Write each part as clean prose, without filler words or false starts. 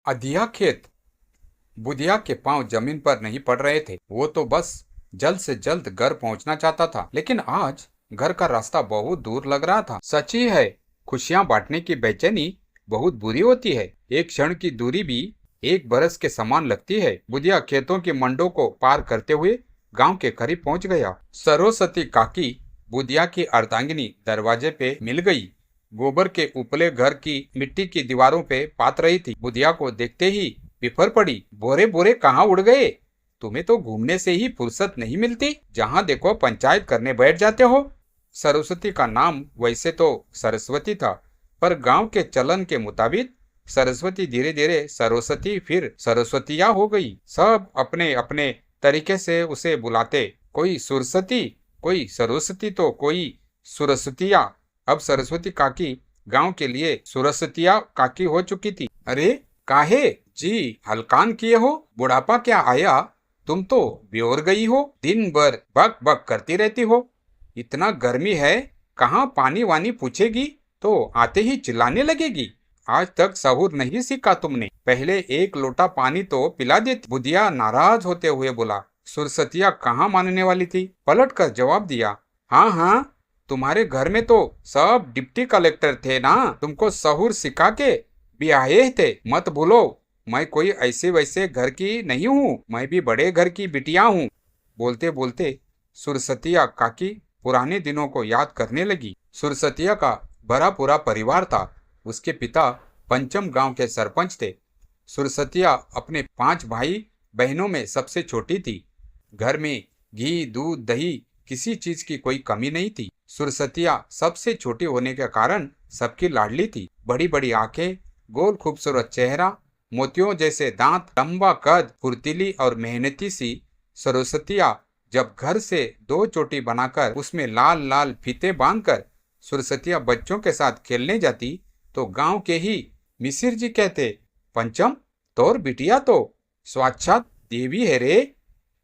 अधिया खेत। बुधिया के पांव जमीन पर नहीं पड़ रहे थे। वो तो बस जल्द से जल्द घर पहुंचना चाहता था, लेकिन आज घर का रास्ता बहुत दूर लग रहा था। सच ही है, खुशियां बांटने की बेचैनी बहुत बुरी होती है। एक क्षण की दूरी भी एक बरस के समान लगती है। बुधिया खेतों की मंडों को पार करते हुए गांव के करीब पहुंच गया। सरस्वती काकी बुधिया की अर्धांगिनी दरवाजे पे मिल गई। गोबर के उपले घर की मिट्टी की दीवारों पे पात रही थी। बुधिया को देखते ही बिफर पड़ी। बोरे बोरे कहाँ उड़ गए? तुम्हें तो घूमने से ही फुर्सत नहीं मिलती, जहाँ देखो पंचायत करने बैठ जाते हो। सरस्वती का नाम वैसे तो सरस्वती था, पर गांव के चलन के मुताबिक सरस्वती धीरे धीरे सरस्वती फिर सरस्वतिया हो गई। सब अपने अपने तरीके से उसे बुलाते, कोई सुरसती, कोई सरस्वती तो कोई सुरसतिया। अब सरस्वती काकी गांव के लिए सुरसतिया काकी हो चुकी थी। अरे काहे जी हलकान किए हो? बुढ़ापा क्या आया? तुम तो बेहोर गई हो, दिन भर बक बक करती रहती हो। इतना गर्मी है, कहाँ पानी वानी पूछेगी तो आते ही चिल्लाने लगेगी। आज तक सहूर नहीं सीखा तुमने, पहले एक लोटा पानी तो पिला देती। बुधिया नाराज होते हुए बोला। सुरसतिया कहाँ मानने वाली थी, पलट कर जवाब दिया, हाँ हाँ, तुम्हारे घर में तो सब डिप्टी कलेक्टर थे ना, तुमको सहूर सिखा के ब्याहे थे। मत भूलो, मैं कोई ऐसे वैसे घर की नहीं हूँ, मैं भी बड़े घर की बिटिया हूँ। बोलते बोलते सुरसतिया काकी पुराने दिनों को याद करने लगी। सुरसतिया का बड़ा पूरा परिवार था। उसके पिता पंचम गांव के सरपंच थे। सुरसतिया अपने 5 भाई बहनों में सबसे छोटी थी। घर में घी दूध दही किसी चीज की कोई कमी नहीं थी। सुरसतिया सबसे छोटी होने के कारण सबकी लाडली थी। बड़ी बड़ी आंखें, गोल खूबसूरत चेहरा, मोतियों जैसे दांत, लंबा कद, फुर्तीली और मेहनती सी सरस्वतिया जब घर से 2 चोटी बनाकर उसमें लाल लाल फीते बांधकर सुरसतिया बच्चों के साथ खेलने जाती तो गांव के ही मिसिर जी कहते, पंचम तोर बिटिया तो साक्षात देवी है रे,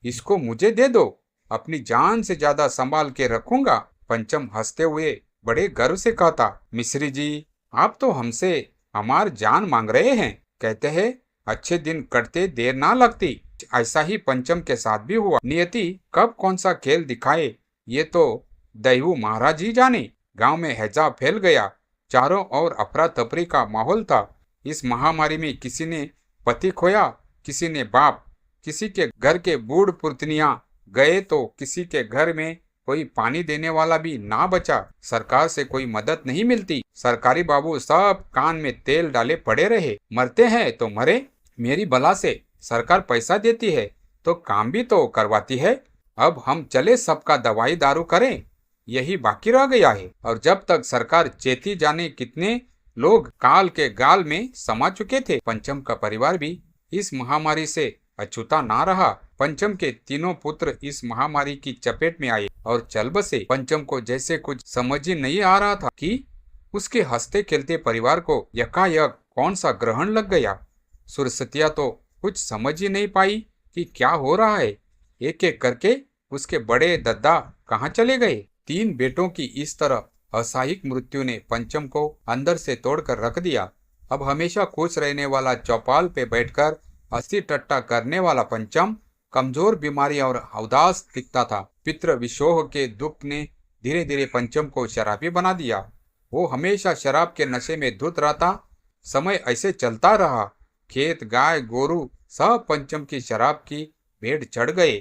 इसको मुझे दे दो, अपनी जान से ज्यादा संभाल के रखूंगा। पंचम हंसते हुए बड़े गर्व से कहता, मिश्री जी आप तो हमसे हमार जान मांग रहे हैं। कहते हैं अच्छे दिन कटते देर ना लगती। ऐसा ही पंचम के साथ भी हुआ। नियति कब कौन सा खेल दिखाए ये तो दैहू महाराज ही जाने। गांव में हैजा फैल गया। चारों ओर अफरा तफरी का माहौल था। इस महामारी में किसी ने पति खोया, किसी ने बाप, किसी के घर के बूढ़ पुरतनिया गए तो किसी के घर में कोई पानी देने वाला भी ना बचा। सरकार से कोई मदद नहीं मिलती। सरकारी बाबू सब कान में तेल डाले पड़े रहे। मरते हैं तो मरे, मेरी बला से सरकार पैसा देती है तो काम भी तो करवाती है। अब हम चले सबका दवाई दारू करें, यही बाकी रह गया है। और जब तक सरकार चेती जाने कितने लोग काल के गाल में समा चुके थे। पंचम का परिवार भी इस महामारी से अछूता ना रहा। पंचम के तीनों पुत्र इस महामारी की चपेट में आए और चल बसे। पंचम को जैसे कुछ समझ ही नहीं आ रहा था कि उसके हंसते खेलते परिवार को यकायक कौन सा ग्रहण लग गया। सुरसतिया तो कुछ समझ ही नहीं पाई कि क्या हो रहा है। एक एक करके उसके बड़े दद्दा कहाँ चले गए। 3 बेटों की इस तरह असाहिक मृत्यु ने पंचम को अंदर से तोड़कर रख दिया। अब हमेशा खुश रहने वाला चौपाल पे बैठकर हंसी टट्टा करने वाला पंचम कमजोर, बीमारी और उदास दिखता था। पितृ विशोह के दुख ने धीरे धीरे पंचम को शराबी बना दिया। वो हमेशा शराब के नशे में धुत रहता। समय ऐसे चलता रहा। खेत गाय गोरू सब पंचम की शराब की भेंट चढ़ गए।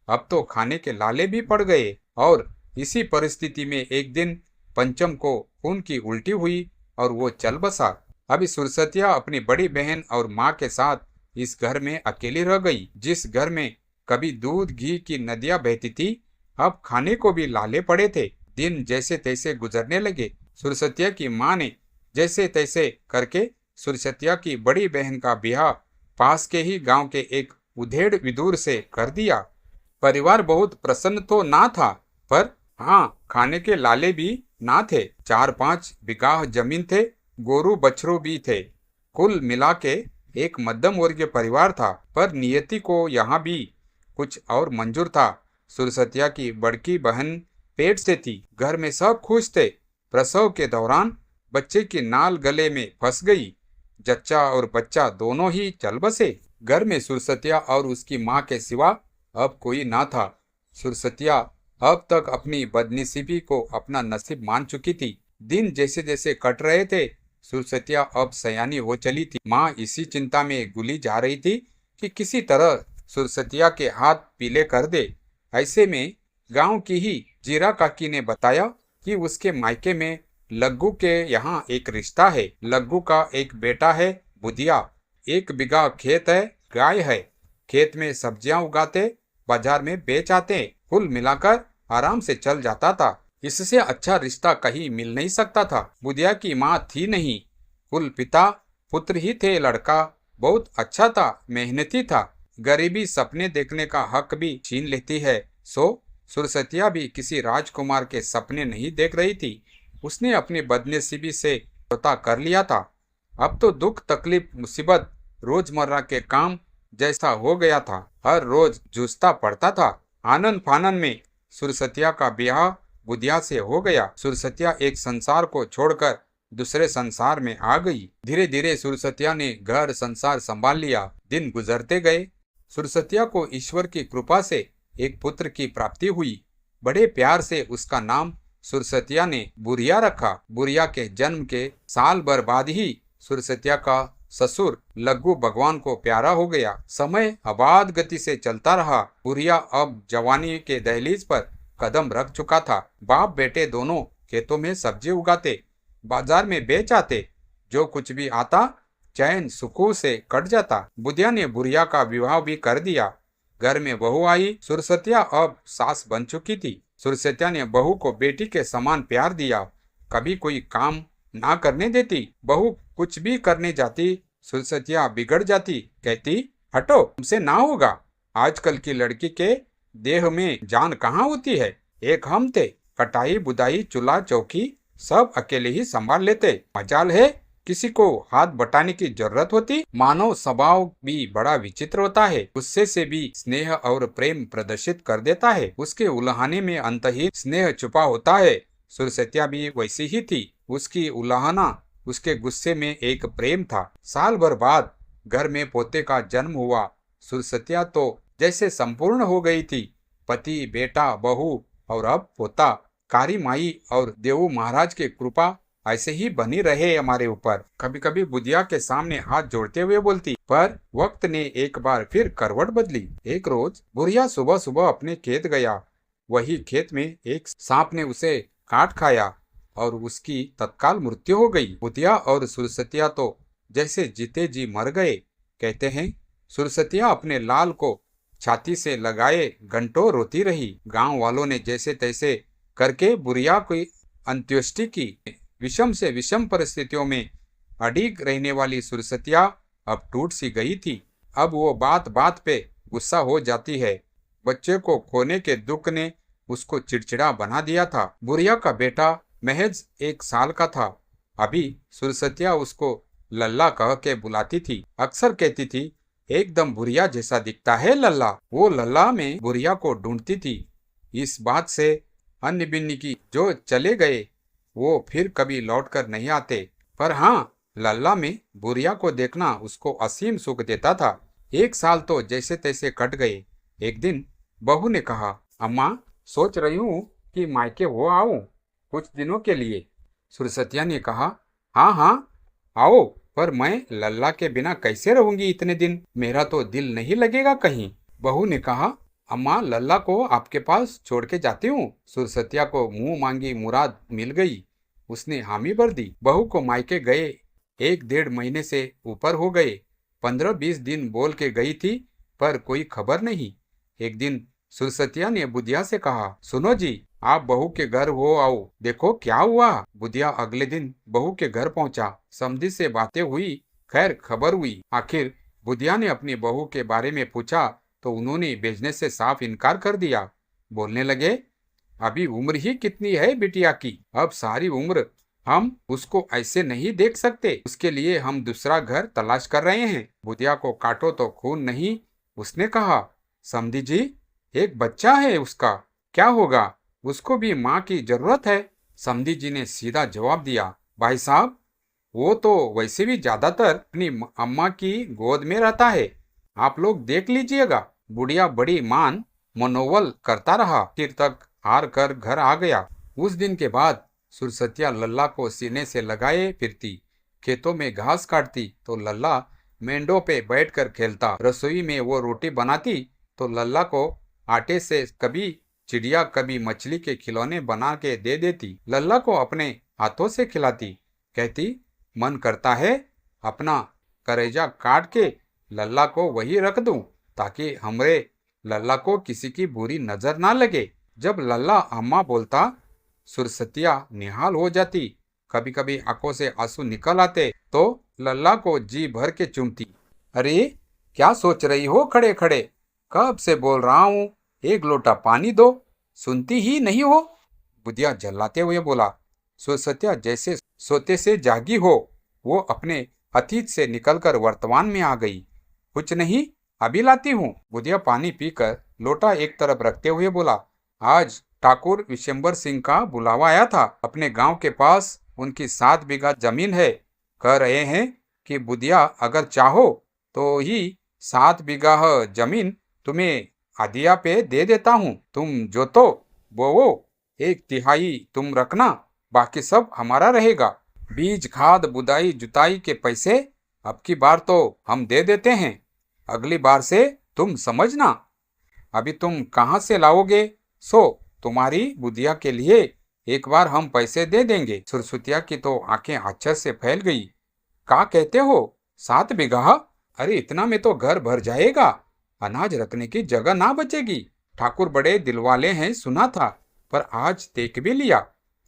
अब तो खाने के लाले भी पड़ गए। और इसी परिस्थिति में एक दिन पंचम को खून की उल्टी हुई और वो चल बसा। अभी सुरसतिया अपनी बड़ी बहन और माँ के साथ इस घर में अकेली रह गई। जिस घर में कभी दूध घी की नदियां बहती थी, अब खाने को भी लाले पड़े थे। दिन जैसे तैसे गुजरने लगे। सुरसतिया की माँ ने जैसे तैसे करके सुरसतिया की बड़ी बहन का ब्याह पास के ही गांव के एक उधेड़ विदुर से कर दिया। परिवार बहुत प्रसन्न तो ना था, पर हाँ, खाने के लाले भी ना थे। 4-5 बिगाह जमीन थे, गोरू बछरू भी थे। कुल मिला के एक मध्यम वर्गीय परिवार था। पर नियति को यहाँ भी कुछ और मंजूर था। सुरसतिया की बड़की बहन पेट से थी। घर में सब खुश थे। प्रसव के दौरान बच्चे की नाल गले में फंस गई। जच्चा और बच्चा दोनों ही चल बसे। घर में सुरसतिया और उसकी माँ के सिवा अब कोई ना था। सुरसतिया अब तक अपनी बदनसीबी को अपना नसीब मान चुकी थी। दिन जैसे जैसे कट रहे थे, सुरसतिया अब सयानी हो चली थी। माँ इसी चिंता में गुली जा रही थी कि किसी तरह सुरसतिया के हाथ पीले कर दे। ऐसे में गांव की ही जीरा काकी ने बताया कि उसके मायके में लग्गू के यहाँ एक रिश्ता है। लग्गू का एक बेटा है बुधिया, 1 बीघा खेत है, गाय है, खेत में सब्जियां उगाते, बाजार में बेच आते, कुल मिलाकर आराम से चल जाता था। इससे अच्छा रिश्ता कहीं मिल नहीं सकता था। बुधिया की माँ थी नहीं, कुल पिता पुत्र ही थे। लड़का बहुत अच्छा था, मेहनती था। गरीबी सपने देखने का हक भी छीन लेती है। सुरसतिया भी किसी राजकुमार के सपने नहीं देख रही थी। उसने अपनी बदनसीबी से समझौता कर लिया था। अब तो दुख तकलीफ मुसीबत रोजमर्रा के काम जैसा हो गया था। हर रोज जूझता पड़ता था। आनंद फानन में सुरसतिया का ब्याह बुधिया से हो गया। सुरसतिया एक संसार को छोड़कर दूसरे संसार में आ गई। धीरे धीरे सुरसतिया ने घर संसार संभाल लिया। दिन गुजरते गए। सुरसतिया को ईश्वर की कृपा से एक पुत्र की प्राप्ति हुई। बड़े प्यार से उसका नाम सुरसतिया ने बुरिया रखा। बुरिया के जन्म के साल भर बाद ही सुरसतिया का ससुर लग्गू भगवान को प्यारा हो गया। समय अबाध गति से चलता रहा। बुरिया अब जवानी के दहलीज पर कदम रख चुका था। बाप बेटे दोनों खेतों में सब्जी उगाते, बाजार में बेच आते। जो कुछ भी आता चैन सुकून से कट जाता। बुधिया ने बुरिया का विवाह भी कर दिया। घर में बहू आई। सुरसतिया अब सास बन चुकी थी। सुरसतिया ने बहू को बेटी के समान प्यार दिया। कभी कोई काम ना करने देती। बहू कुछ भी करने जाती, सुरसतिया बिगड़ जाती। कहती, हटो, तुमसे ना होगा। आजकल की लड़की के देह में जान कहाँ होती है। एक हम थे, कटाई बुदाई चूल्हा चौकी सब अकेले ही संभाल लेते। मजाल है किसी को हाथ बटाने की जरूरत होती। मानव स्वभाव भी बड़ा विचित्र होता है। गुस्से से भी स्नेह और प्रेम प्रदर्शित कर देता है। उसके उल्हाने में अंतहीन स्नेह छुपा होता है। सुरसतिया भी वैसी ही थी। उसकी उल्हाना, उसके गुस्से में एक प्रेम था। साल भर बाद घर में पोते का जन्म हुआ। सुरसतिया तो जैसे संपूर्ण हो गई थी। पति, बेटा, बहू और अब पोता। कारी माई और देवू महाराज की कृपा ऐसे ही बनी रहे हमारे ऊपर। कभी कभी बुधिया के सामने हाथ जोड़ते हुए बोलती, पर वक्त ने एक बार फिर करवट बदली। एक रोज बुढ़िया सुबह सुबह अपने खेत गया। वही खेत में एक सांप ने उसे काट खाया और उसकी तत्काल मृत्यु हो गई। बुधिया और सुरसतिया तो जैसे जीते जी मर गए। कहते हैं सुरसतिया अपने लाल को छाती से लगाए घंटों रोती रही। गांव वालों ने जैसे तैसे करके बुढ़िया की अंत्येष्टि की। विषम से विषम परिस्थितियों में अड़िग रहने वाली सुरसतिया अब टूट सी गई थी। अब वो बात बात पे गुस्सा हो जाती है। बच्चे को खोने के दुख ने उसको चिड़चिड़ा बना दिया था। बुढ़िया का बेटा महज 1 साल का था। अभी सुरसतिया उसको लल्ला कह के बुलाती थी। अक्सर कहती थी, एकदम बुढ़िया जैसा दिखता है लल्ला। वो लल्ला में बुढ़िया को ढूंढती थी। इस बात से अन्य बिन्नी की जो चले गए वो फिर कभी लौटकर नहीं आते। पर हाँ, लल्ला में बुढ़िया को देखना उसको असीम सुख देता था। 1 साल तो जैसे तैसे कट गए। एक दिन बहू ने कहा, अम्मा, सोच रही हूँ कि मायके हो आऊं कुछ दिनों के लिए। सुरसतिया ने कहा, हाँ हाँ आओ, पर मैं लल्ला के बिना कैसे रहूंगी इतने दिन। मेरा तो दिल नहीं लगेगा कहीं। बहू ने कहा, अम्मा, लल्ला को आपके पास छोड़ के जाती हूँ। सुरसतिया को मुंह मांगी मुराद मिल गई। उसने हामी भर दी। बहू को मायके गए 1-1.5 महीने से ऊपर हो गए। 15-20 दिन बोल के गई थी, पर कोई खबर नहीं। एक दिन सुरसतिया ने बुधिया से कहा, सुनो जी, आप बहू के घर हो आओ, देखो क्या हुआ। बुधिया अगले दिन बहू के घर पहुंचा। समधी से बातें हुई, खैर खबर हुई। आखिर बुधिया ने अपनी बहू के बारे में पूछा तो उन्होंने भेजने से साफ इनकार कर दिया। बोलने लगे, अभी उम्र ही कितनी है बिटिया की, अब सारी उम्र हम उसको ऐसे नहीं देख सकते। उसके लिए हम दूसरा घर तलाश कर रहे हैं। बुधिया को काटो तो खून नहीं, उसने कहा। समधी जी, एक बच्चा है उसका, क्या होगा, उसको भी माँ की जरूरत है। समधी जी ने सीधा जवाब दिया, भाई साहब, वो तो वैसे भी ज्यादातर अपनी अम्मा की गोद में रहता है। आप लोग देख लीजिएगा। बुढ़िया बड़ी मान मनोवल करता रहा, फिर तक हार कर घर आ गया। उस दिन के बाद सुरसतिया लल्ला को सीने से लगाए फिरती, खेतों में घास काटती तो लल्ला मेंढों पे बैठकर खेलता, रसोई में वो रोटी बनाती तो लल्ला को आटे से कभी चिड़िया कभी मछली के खिलौने बना के दे देती। लल्ला को अपने हाथों से खिलाती, कहती मन करता है अपना करेजा काट के लल्ला को वही रख दूं ताकि हमरे लल्ला को किसी की बुरी नजर ना लगे। जब लल्ला अम्मा बोलता सुरसतिया निहाल हो जाती, कभी कभी आंखों से आंसू निकल आते तो लल्ला को जी भर के चूमती। अरे क्या सोच रही हो खड़े खड़े, कब से बोल रहा हूँ एक लोटा पानी दो, सुनती ही नहीं हो। बुधिया झल्लाते हुए बोला। सुरसतिया जैसे सोते से जागी हो, वो अपने अतीत से निकलकर वर्तमान में आ गई। कुछ नहीं, अभी लाती हूँ। बुधिया पानी पीकर लोटा एक तरफ रखते हुए बोला। आज ठाकुर विशंबर सिंह का बुलावा आया था। अपने गांव के पास उनकी 7 बीघा जमीन है। कह रहे हैं कि बुधिया अगर चाहो तो ही 7 बीघा जमीन तुम्हें आदिया पे दे देता हूँ। तुम जोतो बोवो, 1/3 तुम रखना, बाकी सब हमारा रहेगा। बीज खाद बुदाई जुताई के पैसे अब की बार तो हम दे देते हैं, अगली बार से तुम समझना। अभी तुम कहाँ से लाओगे सो तुम्हारी बुधिया के लिए एक बार हम पैसे दे देंगे। सुरसुतिया की तो आंखें आश्चर्य से फैल गई। क्या कहते हो 7 बीघा? अरे इतना में तो घर भर जाएगा, अनाज रखने की जगह ना बचेगी। ठाकुर बड़े दिलवाले हैं सुना था, पर आज देख भी लिया।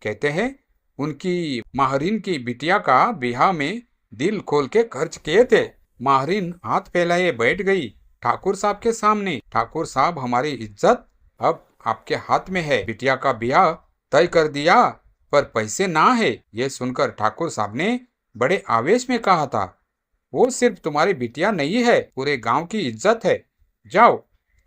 कहते हैं उनकी माहरीन की बिटिया का बिहार में दिल खोल के खर्च किए थे। माहरीन हाथ फैलाए बैठ गई ठाकुर साहब के सामने। ठाकुर साहब हमारी इज्जत अब आपके हाथ में है। बिटिया का ब्याह तय कर दिया, पर पैसे ना है। ये सुनकर ठाकुर साहब ने बड़े आवेश में कहा था, वो सिर्फ तुम्हारी बिटिया नहीं है, पूरे गांव की इज्जत है। जाओ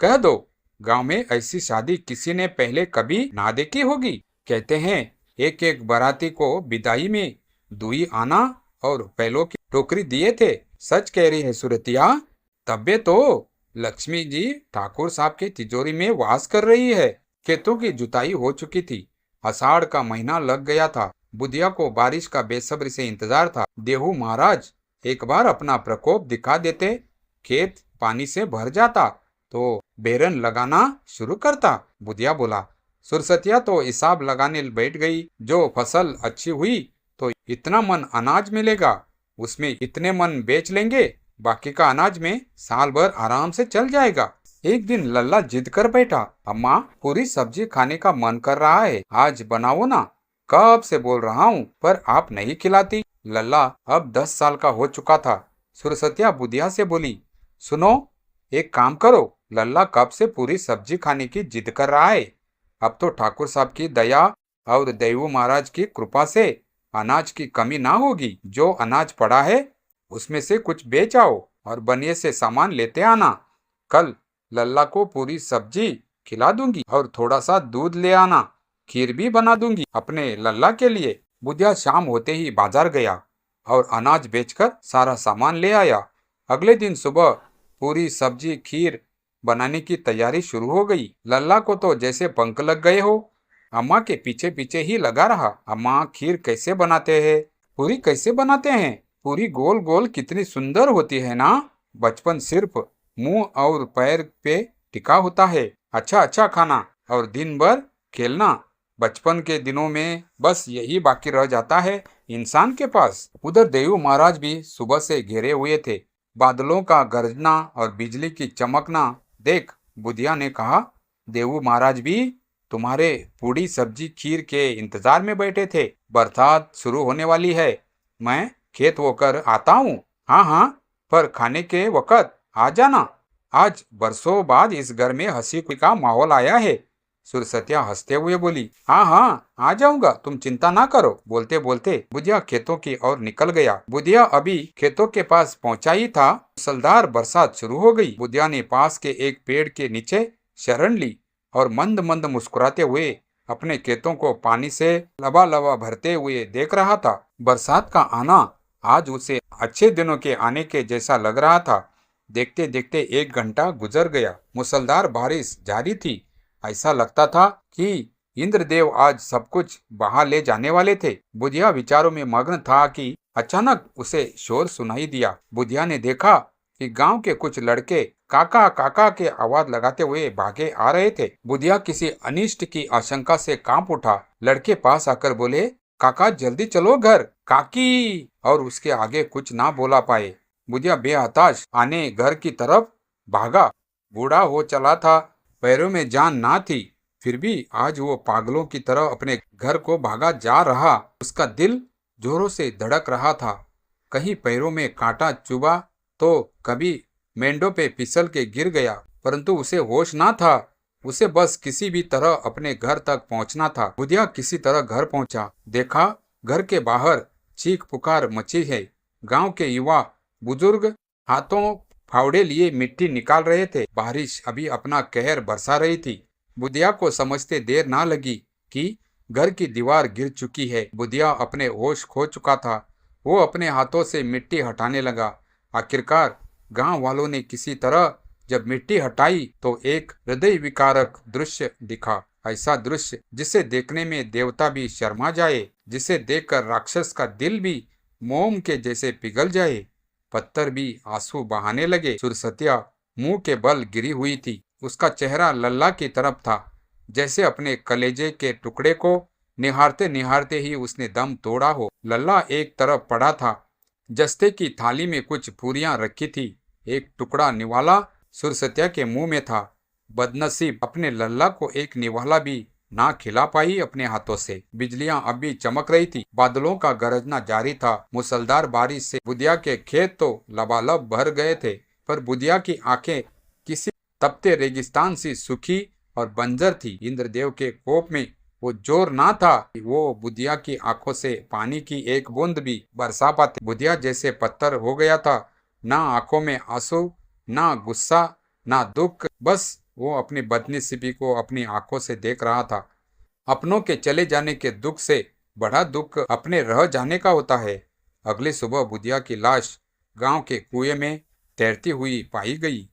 कह दो गांव में ऐसी शादी किसी ने पहले कभी ना देखी होगी। कहते हैं एक एक बाराती को विदाई में दुई आना और पहलों की टोकरी दिए थे। सच कह रही है सुरतिया, तब्बे तो लक्ष्मी जी ठाकुर साहब की तिजोरी में वास कर रही है। खेतों की जुताई हो चुकी थी, आषाढ़ का महीना लग गया था। बुधिया को बारिश का बेसब्री से इंतजार था। देहू महाराज एक बार अपना प्रकोप दिखा देते, खेत पानी से भर जाता तो बेरन लगाना शुरू करता। बुधिया बोला। सुरसतिया तो हिसाब लगाने बैठ गई। जो फसल अच्छी हुई तो इतना मन अनाज मिलेगा, उसमें इतने मन बेच लेंगे, बाकी का अनाज में साल भर आराम से चल जाएगा। एक दिन लल्ला जिद कर बैठा, अम्मा पूरी सब्जी खाने का मन कर रहा है, आज बनाओ ना। कब से बोल रहा हूँ पर आप नहीं खिलाती। लल्ला अब 10 साल का हो चुका था। सुरसतिया बुधिया से बोली, सुनो एक काम करो, लल्ला कब से पूरी सब्जी खाने की जिद कर रहा है। अब तो ठाकुर साहब की दया और देवू महाराज की कृपा से अनाज की कमी ना होगी। जो अनाज पड़ा है उसमें से कुछ बेच आओ और बनिए से सामान लेते आना। कल लल्ला को पूरी सब्जी खिला दूंगी और थोड़ा सा दूध ले आना, खीर भी बना दूंगी अपने लल्ला के लिए। बुधिया शाम होते ही बाजार गया और अनाज बेचकर सारा सामान ले आया। अगले दिन सुबह पूरी सब्जी खीर बनाने की तैयारी शुरू हो गई। लल्ला को तो जैसे पंख लग गए हो, अम्मा के पीछे पीछे ही लगा रहा। अम्मा खीर कैसे बनाते हैं, पूरी कैसे बनाते हैं, पूरी गोल गोल कितनी सुंदर होती है ना। बचपन सिर्फ मुंह और पैर पे टिका होता है, अच्छा अच्छा खाना और दिन भर खेलना। बचपन के दिनों में बस यही बाकी रह जाता है इंसान के पास। उधर देवू महाराज भी सुबह से घेरे हुए थे। बादलों का गरजना और बिजली की चमकना देख बुधिया ने कहा, देवू महाराज भी तुम्हारे पूरी सब्जी खीर के इंतजार में बैठे थे। बरसात शुरू होने वाली है, मैं खेत होकर आता हूँ। हाँ हाँ, पर खाने के वक्त आ जाना। आज बरसों बाद इस घर में हंसी का माहौल आया है। सुरसतिया हंसते हुए बोली, हाँ हाँ आ जाऊंगा, तुम चिंता ना करो। बोलते बोलते बुधिया खेतों की ओर निकल गया। बुधिया अभी खेतों के पास पहुंचा ही था, मूसलाधार बरसात शुरू हो गई। बुधिया ने पास के एक पेड़ के नीचे शरण ली और मंद मंद मुस्कुराते हुए अपने खेतों को पानी से लबालब भरते हुए देख रहा था। बरसात का आना आज उसे अच्छे दिनों के आने के जैसा लग रहा था। देखते देखते 1 घंटा गुजर गया। मूसलधार बारिश जारी थी। ऐसा लगता था कि इंद्रदेव आज सब कुछ बहा ले जाने वाले थे। बुधिया विचारों में मग्न था कि अचानक उसे शोर सुनाई दिया। बुधिया ने देखा कि गांव के कुछ लड़के काका काका के आवाज लगाते हुए भागे आ रहे थे। बुधिया किसी अनिष्ट की आशंका से कांप उठा। लड़के पास आकर बोले, काका जल्दी चलो घर, काकी, और उसके आगे कुछ ना बोला पाए। बुधिया बेहताश आने घर की तरफ भागा। बूढ़ा हो चला था, पैरों में जान ना थी, फिर भी आज वो पागलों की तरह अपने घर को भागा जा रहा। उसका दिल जोरों से धड़क रहा था। कहीं पैरों में कांटा चुभा तो कभी मेंढों पे फिसल के गिर गया, परंतु उसे होश ना था। उसे बस किसी भी तरह अपने घर तक पहुंचना था। बुधिया किसी तरह घर पहुंचा। देखा घर के बाहर चीख पुकार मची है। गांव के युवा बुजुर्ग हाथों फावड़े लिए मिट्टी निकाल रहे थे। बारिश अभी अपना कहर बरसा रही थी। बुधिया को समझते देर ना लगी कि घर की दीवार गिर चुकी है। बुधिया अपने होश खो चुका था। वो अपने हाथों से मिट्टी हटाने लगा। आखिरकार गांव वालों ने किसी तरह जब मिट्टी हटाई तो एक हृदय विकारक दृश्य दिखा। ऐसा दृश्य जिसे देखने में देवता भी शर्मा जाए, जिसे देखकर राक्षस का दिल भी मोम के जैसे पिघल जाए। पत्थर भी आंसू बहाने लगे। सुरसतिया मुंह के बल गिरी हुई थी। उसका चेहरा लल्ला की तरफ था, जैसे अपने कलेजे के टुकड़े को निहारते निहारते ही उसने दम तोड़ा हो। लल्ला एक तरफ पड़ा था। जस्ते की थाली में कुछ पूरियां रखी थी। एक टुकड़ा निवाला सुरसतिया के मुंह में था। बदनसीब अपने लल्ला को एक निवाला भी ना खिला पाई अपने हाथों से। बिजलियां अब भी चमक रही थी। बादलों का गरजना जारी था। मूसलधार बारिश से बुधिया के खेत तो लबालब भर गए थे, पर बुधिया की आंखें किसी तपते रेगिस्तान सी सूखी और बंजर थी। इंद्रदेव के कोप में वो जोर ना था कि वो बुधिया की आंखों से पानी की एक बूंद भी बरसा पाते। बुधिया जैसे पत्थर हो गया था। ना आंखों में आंसू, ना गुस्सा, ना दुख, बस वो अपनी बदनसीबी को अपनी आंखों से देख रहा था। अपनों के चले जाने के दुख से बड़ा दुख अपने रह जाने का होता है। अगली सुबह बुधिया की लाश गांव के कुएं में तैरती हुई पाई गई।